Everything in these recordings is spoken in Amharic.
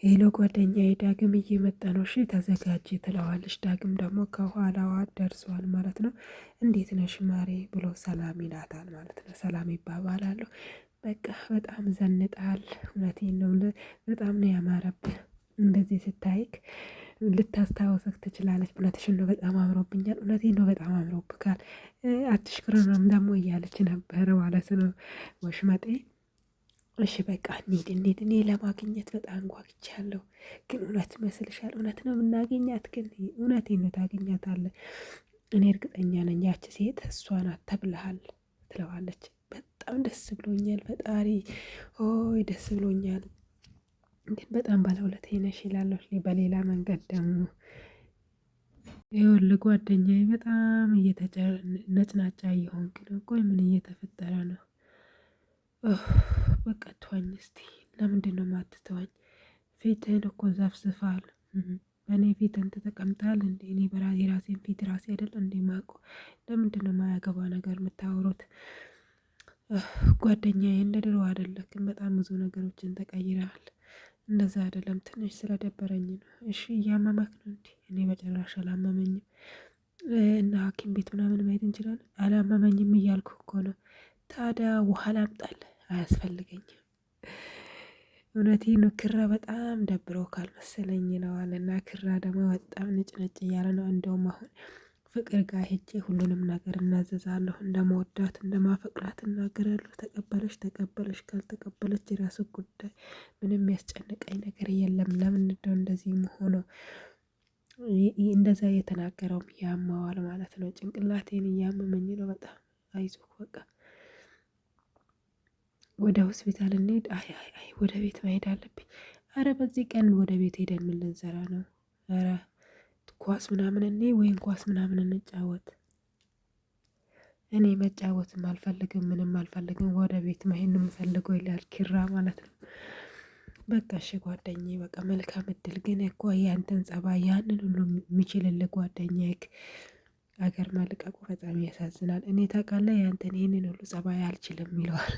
ሄሎ ጓደኛዬ ዳግም እየመጣ ነው፣ እሺ ተዘጋጅ ትለዋለች። ዳግም ደግሞ ከኋላዋ ደርሷል ማለት ነው። እንዴት ነሽ ማሬ ብሎ ሰላም ይላታል ማለት ነው። ሰላም ይባባላሉ። በቃ በጣም ዘንጣል። እውነቴን ነው፣ በጣም ነው ያማረብህ። እንደዚህ ስታይክ ልታስታውሰክ ትችላለች። እውነትሽን ነው፣ በጣም አምሮብኛል። እውነቴን ነው፣ በጣም አምሮብካል። አትሽክረም ደግሞ እያለች ነበረ ማለት ነው ወሽመጤ። እሺ በቃ እንሂድ። እኔ ለማግኘት በጣም ጓግቻለሁ። ግን እውነት ይመስልሻል? እውነት ነው የምናገኛት? ግን እውነቴን ነው ታገኛታለህ። እኔ እርግጠኛ ነኝ ያቺ ሴት እሷ ናት ተብልሃል ትለዋለች። በጣም ደስ ብሎኛል ፈጣሪ ሆይ ደስ ብሎኛል። ግን በጣም ባለውለታዬ ነሽ ይላለሁ። በሌላ መንገድ ደግሞ ይኸውልህ ጓደኛዬ በጣም ነጭናጫ እየሆንክ ነው። ቆይ ምን እየተፈጠረ ነው? በቃ ተወኝ እስቲ። ለምንድን ነው የማትተወኝ? ፊትህን እኮ ዘፍዝፋል። እኔ ፊት እንት ተቀምጣል እንዴ? እኔ የራሴን ፊት ራሴ አይደል እንዴ ማውቀው? ለምንድን ነው የማያገባ ነገር የምታወሩት? ጓደኛዬ እንደ ድሮ አይደለክም። በጣም ብዙ ነገሮችን ተቀይረሃል። እንደዛ አይደለም፣ ትንሽ ስለደበረኝ ነው። እሺ እያመመክ ነው እንዴ? እኔ በጭራሽ አላመመኝም። እና ሐኪም ቤት ምናምን ማየት እንችላለን። አላመመኝም እያልኩ እኮ ነው። ታዲያ ውሃ ላምጣልህ? አያስፈልገኝም። እውነቴ ነው። ክራ በጣም ደብሮ ካልመሰለኝ ይለዋል። እና ክራ ደግሞ በጣም ነጭ እያለ ነው። እንደውም አሁን ፍቅር ጋር ሄጄ ሁሉንም ነገር እናዘዛለሁ። እንደመወዳት እንደማፈቅራት እናገራለሁ። ተቀበለች ካልተቀበለች የራሱ ጉዳይ። ምንም ያስጨንቀኝ ነገር የለም። ለምንድነው እንደዚህ መሆነው? እንደዛ የተናገረውም ያማዋል ማለት ነው። ጭንቅላቴን እያመመኝ ነው በጣም። አይዞህ በቃ ወደ ሆስፒታል እንሄድ። አይ ወደ ቤት መሄድ አለብኝ። አረ በዚህ ቀን ወደ ቤት ሄደን ምን ልንሰራ ነው? አረ ኳስ ምናምን እኔ ወይም ኳስ ምናምን እንጫወት። እኔ መጫወትም አልፈልግም፣ ምንም አልፈልግም። ወደ ቤት መሄድ ነው የምፈልገው ይላል ኪራ ማለት ነው። በቃ እሺ ጓደኛዬ፣ በቃ መልካም እድል። ግን እኮ ያንተን ጸባይ ያንን ሁሉ የሚችልልህ ጓደኛዬ አገር መልቀቁ በጣም ያሳዝናል። እኔ ታውቃለህ ያንተን ይህንን ሁሉ ጸባይ አልችልም ይለዋል።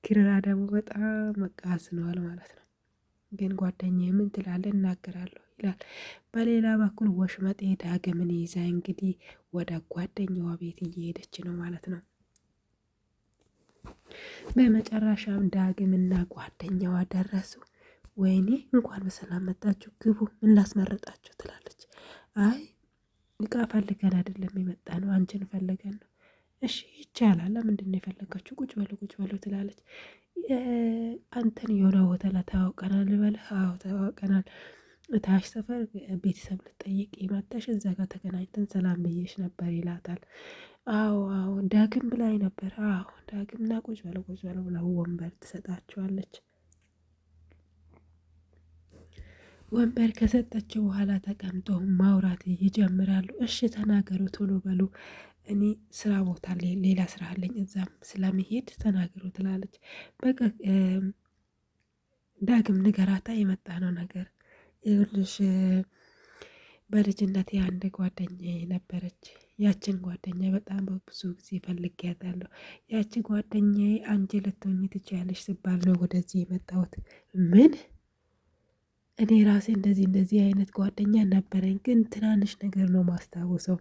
ኪራ ደግሞ በጣም መቃዝነዋል ማለት ነው። ግን ጓደኛዬ ምን ትላለህ? እናገራለሁ ይላል። በሌላ በኩል ወሽመጤ ዳግምን ይዛ እንግዲህ ወደ ጓደኛዋ ቤት እየሄደች ነው ማለት ነው። በመጨረሻም ዳግምና ጓደኛዋ ደረሱ። ወይኔ እንኳን በሰላም መጣችሁ፣ ግቡ፣ ምን ላስመረጣችሁ ትላለች። አይ እቃ ፈልገን አይደለም የመጣ ነው፣ አንቺን ፈልገን ነው። እሺ ይቻላል፣ ለምንድን ነው የፈለጋችሁ? ቁጭ በሉ ትላለች። አንተን የሆነ ሆቴል ተዋውቀናል ልበልህ? አዎ ተዋውቀናል። ታች ሰፈር ቤተሰብ ልጠይቅ መጣሽ፣ እዛ ጋር ተገናኝተን ሰላም ብዬሽ ነበር ይላታል። አዎ ዳግም ብላኝ ነበር። አዎ ዳግምና ቁጭ በሉ ብላ ወንበር ትሰጣቸዋለች። ወንበር ከሰጠችው በኋላ ተቀምጠው ማውራት ይጀምራሉ። እሺ ተናገሩ፣ ቶሎ በሉ፣ እኔ ስራ ቦታ ሌላ ስራ አለኝ፣ እዛም ስለመሄድ ተናገሩ ትላለች። በቃ ዳግም ንገራታ የመጣ ነው ነገር። ይኸውልሽ በልጅነት አንድ ጓደኛዬ ነበረች። ያችን ጓደኛ በጣም በብዙ ጊዜ ፈልጌያታለሁ። ያቺ ጓደኛዬ አንቺ ልትሆኚ ትችያለሽ ስባል ነው ወደዚህ የመጣሁት። ምን? እኔ ራሴ እንደዚህ አይነት ጓደኛ ነበረኝ፣ ግን ትናንሽ ነገር ነው ማስታወሰው።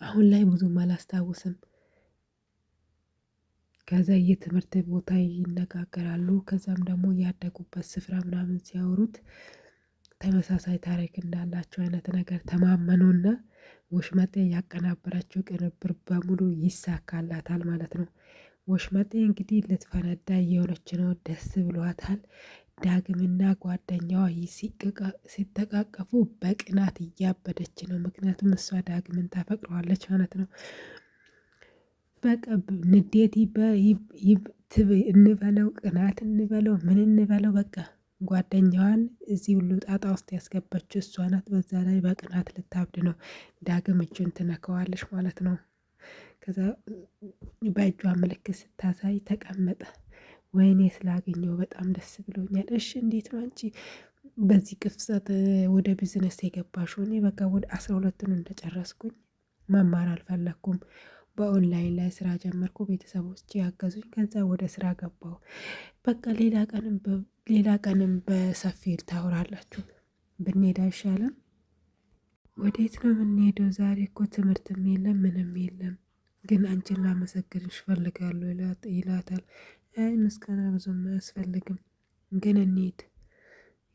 አሁን ላይ ብዙም አላስታውስም። ከዛ የትምህርት ቦታ ይነጋገራሉ። ከዛም ደግሞ ያደጉበት ስፍራ ምናምን ሲያወሩት ተመሳሳይ ታሪክ እንዳላቸው አይነት ነገር ተማመኑና ወሽመጤ ያቀናበረችው ቅንብር በሙሉ ይሳካላታል ማለት ነው። ወሽመጤ እንግዲህ ልትፈነዳ እየሆነች ነው። ደስ ብሏታል። ዳግምና ጓደኛዋ ሲተቃቀፉ በቅናት እያበደች ነው። ምክንያቱም እሷ ዳግምን ታፈቅረዋለች ማለት ነው። በቃ ንዴት እንበለው ቅናት እንበለው ምን እንበለው፣ በቃ ጓደኛዋን እዚህ ሁሉ ጣጣ ውስጥ ያስገባችው እሷ ናት። በዛ ላይ በቅናት ልታብድ ነው። ዳግም እጁን ትነካዋለች ማለት ነው። ከዛ በእጇ ምልክት ስታሳይ ተቀመጠ። ወይኔ ስላገኘው በጣም ደስ ብሎኛል። እሺ እንዴት ነው አንቺ በዚህ ቅፍጸት ወደ ቢዝነስ የገባሽው? እኔ በቃ ወደ 12ን እንደጨረስኩኝ መማር አልፈለኩም። በኦንላይን ላይ ስራ ጀመርኩ። ቤተሰቦች ያገዙኝ። ከዛ ወደ ስራ ገባሁ። በቃ ሌላ ቀንም በሰፊው ታወራላችሁ። ብንሄድ አይሻልም? ወዴት ነው የምንሄደው? ዛሬ እኮ ትምህርትም የለም ምንም የለም፣ ግን አንቺን ላመሰግንሽ እፈልጋለሁ ይላታል። አይ ምስጋና ብዙም አያስፈልግም፣ ግን እንሂድ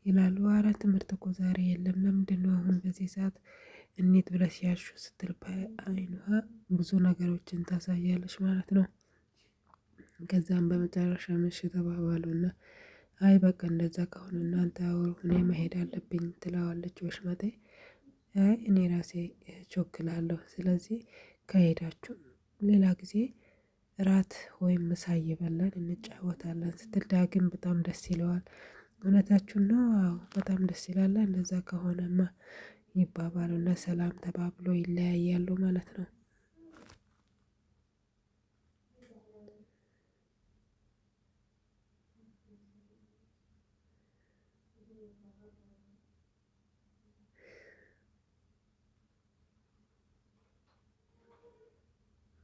ይላሉ። ኧረ ትምህርት እኮ ዛሬ የለም፣ ለምንድን ነው አሁን በዚህ ሰዓት እንሂድ ብለሽ ያልሺው? ስትል በአይኗ ብዙ ነገሮችን ታሳያለች ማለት ነው። ከዛም በመጨረሻ እሺ ተባባሉና አይ በቃ እንደዛ ከሆነ እናንተ አውሩ፣ እኔ መሄድ አለብኝ ትለዋለች ወሽመጤ። አይ እኔ ራሴ ቾክላለሁ፣ ስለዚህ ከሄዳችሁ ሌላ ጊዜ እራት ወይም ምሳ እየበላን እንጫወታለን ስትል ዳግም በጣም ደስ ይለዋል። እውነታችሁን ነው? አዎ በጣም ደስ ይላል። እንደዛ ከሆነማ ይባባሉና ሰላም ተባብሎ ይለያያሉ ማለት ነው።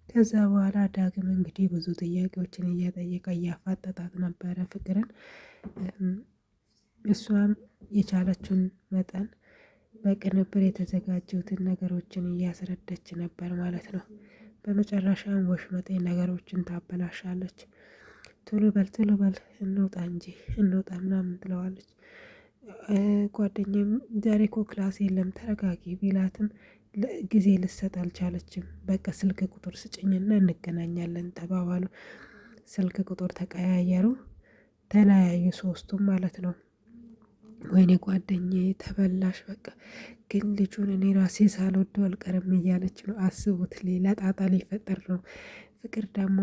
ከዛ በኋላ ዳግም እንግዲህ ብዙ ጥያቄዎችን እያጠየቀ እያፋጠጣት ነበረ ፍቅርን። እሷም የቻለችውን መጠን በቅንብር የተዘጋጁትን ነገሮችን እያስረዳች ነበር ማለት ነው። በመጨረሻም ወሽመጤ ነገሮችን ታበላሻለች። ቶሎ በል እንውጣ እንጂ እንውጣ ምናምን ትለዋለች። ጓደኛም ዛሬ እኮ ክላስ የለም ተረጋጊ ቢላትም ጊዜ ልሰጥ አልቻለችም። በቃ ስልክ ቁጥር ስጭኝና እንገናኛለን ተባባሉ። ስልክ ቁጥር ተቀያየሩ፣ ተለያዩ ሶስቱም ማለት ነው። ወይኔ ጓደኛዬ ተበላሽ፣ በቃ ግን ልጁን እኔ ራሴ ሳልወደው አልቀርም እያለች ነው። አስቡት፣ ሌላ ጣጣ ሊፈጠር ነው። ፍቅር ደግሞ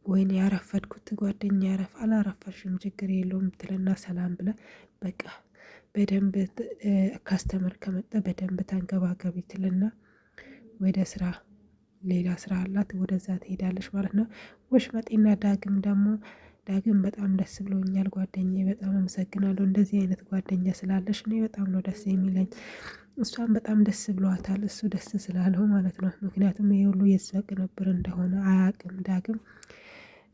ወይኔ ያረፈድኩት ጓደኛ ያረፍ አላረፈሽም ችግር የለውም ትልና ሰላም ብለ በቃ በደንብ ካስተመር ከመጣ በደንብ ተንከባከቢ ትልና ወደ ስራ ሌላ ስራ አላት ወደዛ ትሄዳለች ማለት ነው። ወሽመጤና ዳግም በጣም ደስ ብሎኛል ጓደኛዬ፣ በጣም አመሰግናለሁ እንደዚህ አይነት ጓደኛ ስላለሽ እኔ በጣም ነው ደስ የሚለኝ። እሷም በጣም ደስ ብሏታል፣ እሱ ደስ ስላለው ማለት ነው። ምክንያቱም ይሄ ሁሉ የእሷ ቅንብር እንደሆነ አያውቅም ዳግም።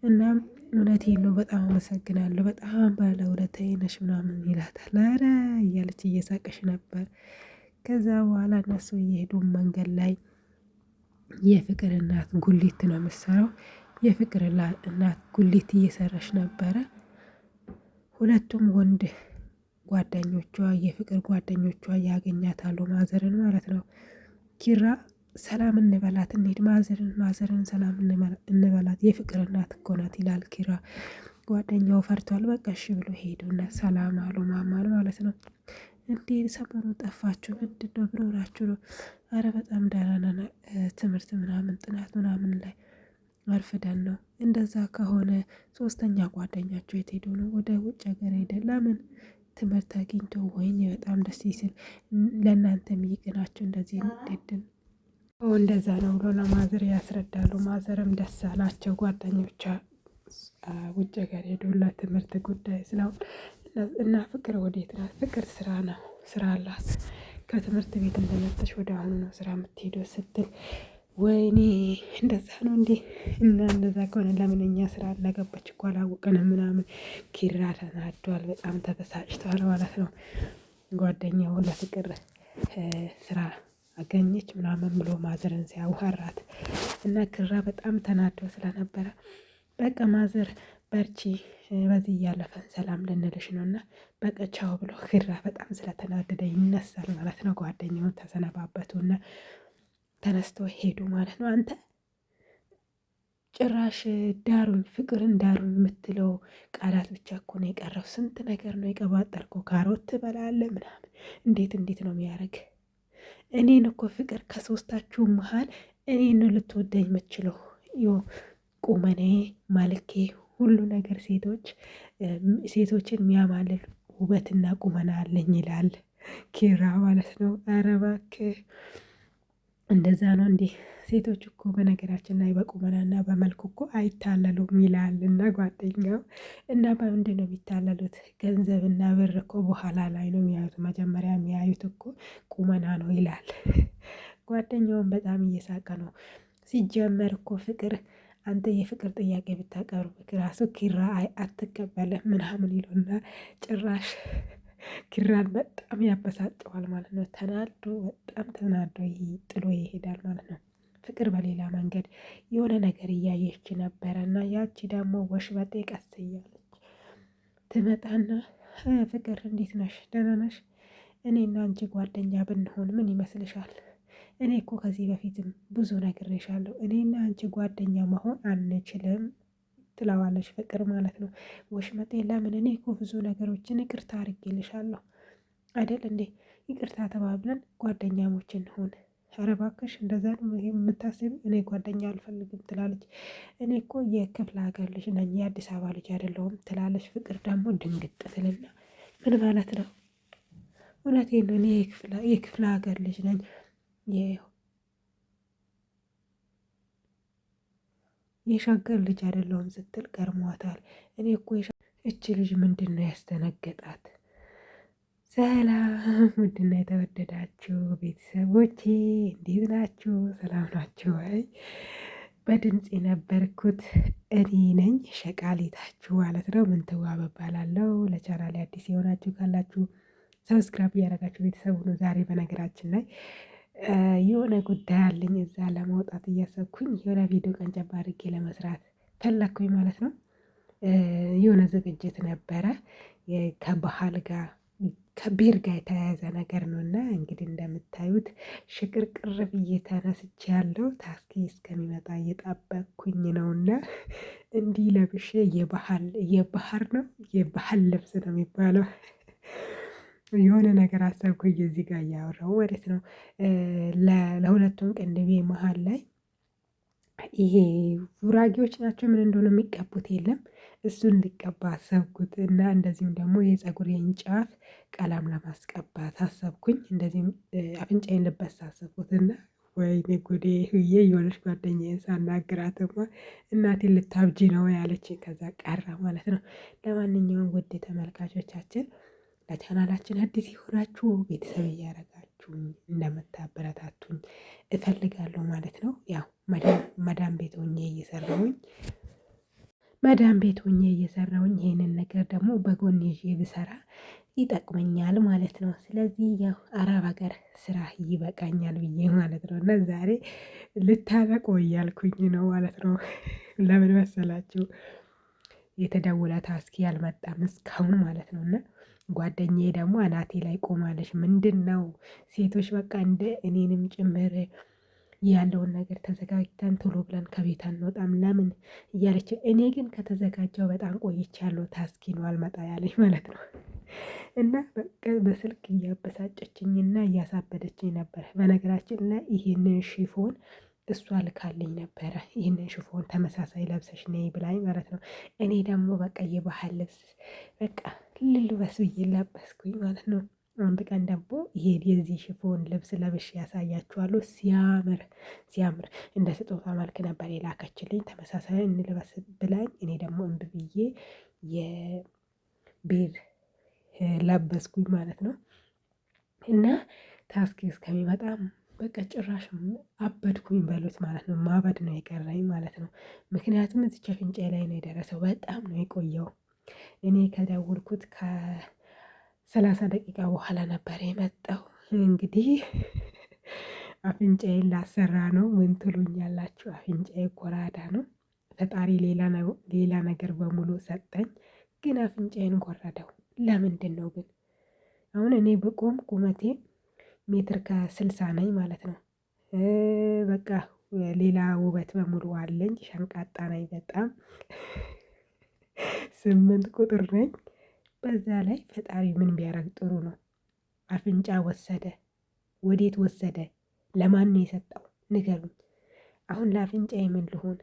እናም እውነቴን ነው በጣም አመሰግናለሁ፣ በጣም ባለውለታዬ ነሽ ምናምን ይላታል። ኧረ እያለች እየሳቀሽ ነበር። ከዛ በኋላ እነሱ እየሄዱ መንገድ ላይ የፍቅር እናት ጉሊት ነው የምትሰራው። የፍቅር እናት ጉሊት እየሰራች ነበረ። ሁለቱም ወንድ ጓደኞቿ የፍቅር ጓደኞቿ ያገኛታሉ፣ ማዘርን ማለት ነው። ኪራ ሰላም እንበላት እንሂድ፣ ማዘርን ሰላም እንበላት የፍቅር እናት እኮ ናት ይላል ኪራ። ጓደኛው ፈርቷል። በቃ እሺ ብሎ ሄዱና ሰላም አሉ ማማን ማለት ነው። እንዴ ሰሞኑ ጠፋችሁ ምንድን ነው ብሎናችሁ ነው? አረ በጣም ደህና ነን፣ ትምህርት ምናምን ጥናት ምናምን ላይ አርፍደን ነው። እንደዛ ከሆነ ሶስተኛ ጓደኛቸው የት ሄዶ ነው? ወደ ውጭ ሀገር ሄደ። ለምን? ትምህርት አግኝቶ። ወይኔ በጣም ደስ ይስል። ለእናንተም ይቅናቸው እንደዚህ ደድን እንደዛ ነው ብሎ ለማዘር ያስረዳሉ። ማዘርም ደስ አላቸው። ጓደኞቿ ውጭ ሀገር ሄዶ ለትምህርት ጉዳይ ስላው እና ፍቅር ወዴት ናት? ፍቅር ስራ አላት። ከትምህርት ቤት እንደመጣች ወደ አሁኑ ነው ስራ የምትሄደው ስትል ወይኔ እንደዛ ነው እንዴ? እና እንደዛ ከሆነ ለምን እኛ ስራ እንደገባች እኮ አላወቅንም ምናምን። ኪራ ተናዷል፣ በጣም ተበሳጭቷል ማለት ነው። ጓደኛው ለፍቅር ስራ አገኘች ምናምን ብሎ ማዘርን ሲያዋራት እና ኪራ በጣም ተናዶ ስለነበረ በቃ ማዘር በርቺ፣ በዚህ እያለፈን ሰላም ልንልሽ ነው እና በቃ ቻው ብሎ ኪራ በጣም ስለተናደደ ይነሳል ማለት ነው። ጓደኛውን ተሰነባበቱና ተነስቶ ሄዱ ማለት ነው። አንተ ጭራሽ ዳሩኝ፣ ፍቅርን ዳሩኝ የምትለው ቃላት ብቻ እኮ ነው የቀረው። ስንት ነገር ነው የቀባጠርከው። ካሮት ትበላለህ ምናምን። እንዴት ነው የሚያደርግ? እኔን እኮ ፍቅር ከሶስታችሁ መሀል እኔን ልትወደኝ የምችለው ቁመኔ፣ መልኬ፣ ሁሉ ነገር ሴቶችን የሚያማልል ውበትና ቁመና አለኝ ይላል ኪራ ማለት ነው። ኧረ እባክህ እንደዛ ነው እንዴ? ሴቶች እኮ በነገራችን ላይ በቁመናና በመልኩ እኮ አይታለሉም ይላል እና ጓደኛው። እና በምንድን ነው የሚታለሉት? ገንዘብና ብር እኮ በኋላ ላይ ነው የሚያዩት፣ መጀመሪያ የሚያዩት እኮ ቁመና ነው ይላል። ጓደኛውን በጣም እየሳቀ ነው። ሲጀመር እኮ ፍቅር አንተ የፍቅር ጥያቄ ብታቀርብ ራሱ ኪራ አትቀበልም ምናምን ይሉና ጭራሽ ኪራን በጣም ያበሳጨዋል ማለት ነው። ተናዶ በጣም ተናዶ ጥሎ ይሄዳል ማለት ነው። ፍቅር በሌላ መንገድ የሆነ ነገር እያየች ነበረ እና ያቺ ደግሞ ወሽበጤ ቀስ እያለች ትመጣና ፍቅር እንዴት ነሽ? ደህና ነሽ? እኔና አንቺ ጓደኛ ብንሆን ምን ይመስልሻል? እኔ እኮ ከዚህ በፊትም ብዙ ነግሬሻለሁ። እኔና አንቺ ጓደኛ መሆን አንችልም ትለዋለች ፍቅር ማለት ነው። ወሽመጤ ለምን? እኔ እኮ ብዙ ነገሮችን ይቅርታ አድርጌልሻለሁ አይደል እንዴ? ይቅርታ ተባብለን ጓደኛሞች እንሆን። ኧረ እባክሽ እንደዛ ነው የምታስቢ? እኔ ጓደኛ አልፈልግም ትላለች። እኔ እኮ የክፍለ ሀገር ልጅ ነኝ የአዲስ አበባ ልጅ አይደለሁም ትላለች። ፍቅር ደግሞ ድንግጥ ትልና ምን ማለት ነው? እውነቴን ነው፣ እኔ የክፍለ ሀገር ልጅ ነኝ የሸገር ልጅ አይደለሁም ስትል ገርሟታል። እኔ እኮ እች ልጅ ምንድን ነው ያስደነገጣት? ሰላም ውድና የተወደዳችሁ ቤተሰቦቼ እንዴት ናችሁ? ሰላም ናችሁ ወይ? በድምፅ የነበርኩት እኔ ነኝ ሸቃሊታችሁ ማለት ነው። ምንትዋብ እባላለሁ። ለቻናሌ አዲስ የሆናችሁ ካላችሁ ሰብስክራይብ እያደረጋችሁ ቤተሰቡ ነው። ዛሬ በነገራችን ላይ የሆነ ጉዳይ አለኝ እዛ ለመውጣት እያሰብኩኝ የሆነ ቪዲዮ ቀንጨብ አድርጌ ለመስራት ፈለግኩኝ ማለት ነው። የሆነ ዝግጅት ነበረ ከባህል ጋር ከብሔር ጋር የተያያዘ ነገር ነው እና እንግዲህ እንደምታዩት ሽቅርቅር ብዬ ተነስቼ ያለው ታስኪ እስከሚመጣ እየጠበቅኩኝ ነው እና እንዲህ ለብሼ የባህል ልብስ ነው የሚባለው የሆነ ነገር አሰብኩኝ እዚህ ጋር እያወራሁ ማለት ነው። ለሁለቱም ቅንድቤ መሀል ላይ ይሄ ጉራጌዎች ናቸው ምን እንደሆነ የሚቀቡት የለም እሱን እንዲቀባ አሰብኩት እና እንደዚሁም ደግሞ የፀጉሬን ጫፍ ቀለም ለማስቀባት አሰብኩኝ። እንደዚህም አፍንጫዬን ልበስ አሰብኩት እና ወይኔ ጉዴ ብዬ የሆነች ጓደኛዬን ሳናግራትማ እናቴን ልታብጂ ነው ያለች። ከዛ ቀረ ማለት ነው። ለማንኛውም ውድ ተመልካቾቻችን ለቻናላችን አዲስ የሆናችሁ ቤተሰብ እያደረጋችሁ እንደምታበረታቱኝ እፈልጋለሁ ማለት ነው። ያው መዳም ቤት ሆኜ እየሰራሁኝ ይሄንን ነገር ደግሞ በጎን ይዤ ብሰራ ይጠቅመኛል ማለት ነው። ስለዚህ ያው አረብ ሀገር ስራ ይበቃኛል ብዬ ማለት ነው እና ዛሬ ልታረቆ እያልኩኝ ነው ማለት ነው። ለምን መሰላችሁ? የተደወለ ታስኪ ያልመጣም እስካሁን ማለት ነው እና ጓደኛዬ ደግሞ አናቴ ላይ ቆማለች። ምንድን ነው ሴቶች በቃ እንደ እኔንም ጭምር ያለውን ነገር ተዘጋጅተን ቶሎ ብለን ከቤት አንወጣም ለምን እያለች፣ እኔ ግን ከተዘጋጀው በጣም ቆይቻለሁ ታስኪ ነው አልመጣ ያለኝ ማለት ነው። እና በቃ በስልክ እያበሳጨችኝና እያሳበደችኝ ነበር። በነገራችን ላይ ይሄንን ሽፎን እሷ ልካልኝ ነበረ። ይህንን ሽፎን ተመሳሳይ ለብሰሽ ነይ ብላኝ ማለት ነው። እኔ ደግሞ በቃ የባህል ልብስ በቃ ልልበስ ብዬ ለበስኩኝ ማለት ነው። አንድ ቀን ደግሞ ይሄ የዚህ ሽፎን ልብስ ለብሼ ያሳያችኋለሁ። ሲያምር እንደ ስጦታ መልክ ነበር የላከችልኝ። ተመሳሳይ እንልበስ ብላኝ እኔ ደግሞ እምቢ ብዬ የቤድ ለበስኩኝ ማለት ነው። እና ታስኪ እስከሚመጣም በቃ ጭራሽ አበድኩኝ በሉት ማለት ነው። ማበድ ነው የቀረኝ ማለት ነው። ምክንያቱም እዚች አፍንጫዬ ላይ ነው የደረሰው። በጣም ነው የቆየው። እኔ ከደወልኩት ከ30 ደቂቃ በኋላ ነበር የመጣው። እንግዲህ አፍንጫዬን ላሰራ ነው። ምን ትሉኛላችሁ? አፍንጫዬ ጎራዳ ነው። ፈጣሪ ሌላ ነገር በሙሉ ሰጠኝ፣ ግን አፍንጫዬን ጎረደው። ለምንድን ነው ግን? አሁን እኔ ብቆም ቁመቴ 1.60 ነኝ ማለት ነው። በቃ ሌላ ውበት በሙሉ አለኝ። ሸንቃጣ ነኝ በጣም 8 ቁጥር ነኝ። በዛ ላይ ፈጣሪ ምን ቢያደርግ ጥሩ ነው? አፍንጫ ወሰደ። ወዴት ወሰደ? ለማን ነው የሰጠው? ንገሩኝ። አሁን ለአፍንጫዬ ምን ልሆን?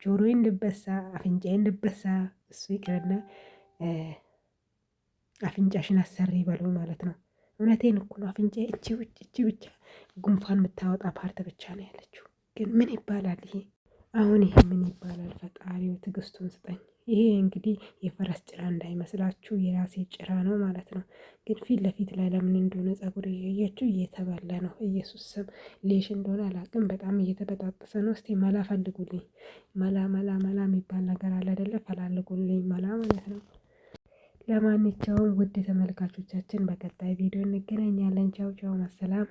ጆሮዬን ልበሳ? አፍንጫዬን ልበሳ? እሱ ይቅርና አፍንጫሽን አሰሪ በሉ ማለት ነው። እውነቴን እኮ ነው። አፍንጫዬ እቺ ብቻ ጉንፋን የምታወጣ ፓርት ብቻ ነው ያለችው። ግን ምን ይባላል ይሄ? አሁን ይሄ ምን ይባላል? ፈጣሪው ትዕግስቱን ስጠኝ። ይሄ እንግዲህ የፈረስ ጭራ እንዳይመስላችሁ የራሴ ጭራ ነው ማለት ነው። ግን ፊት ለፊት ላይ ለምን እንደሆነ ጸጉር እያያችሁ እየተበላ ነው። ኢየሱስ ስም ሌሽ እንደሆነ አላውቅም። በጣም እየተበጣጠሰ ነው። እስቲ መላ ፈልጉልኝ። መላ መላ መላ የሚባል ነገር አለ አይደለ? ፈላልጉልኝ መላ ማለት ነው። ለማንኛውም ውድ ተመልካቾቻችን በቀጣይ ቪዲዮ እንገናኛለን። ቻው ቻው፣ መሰላም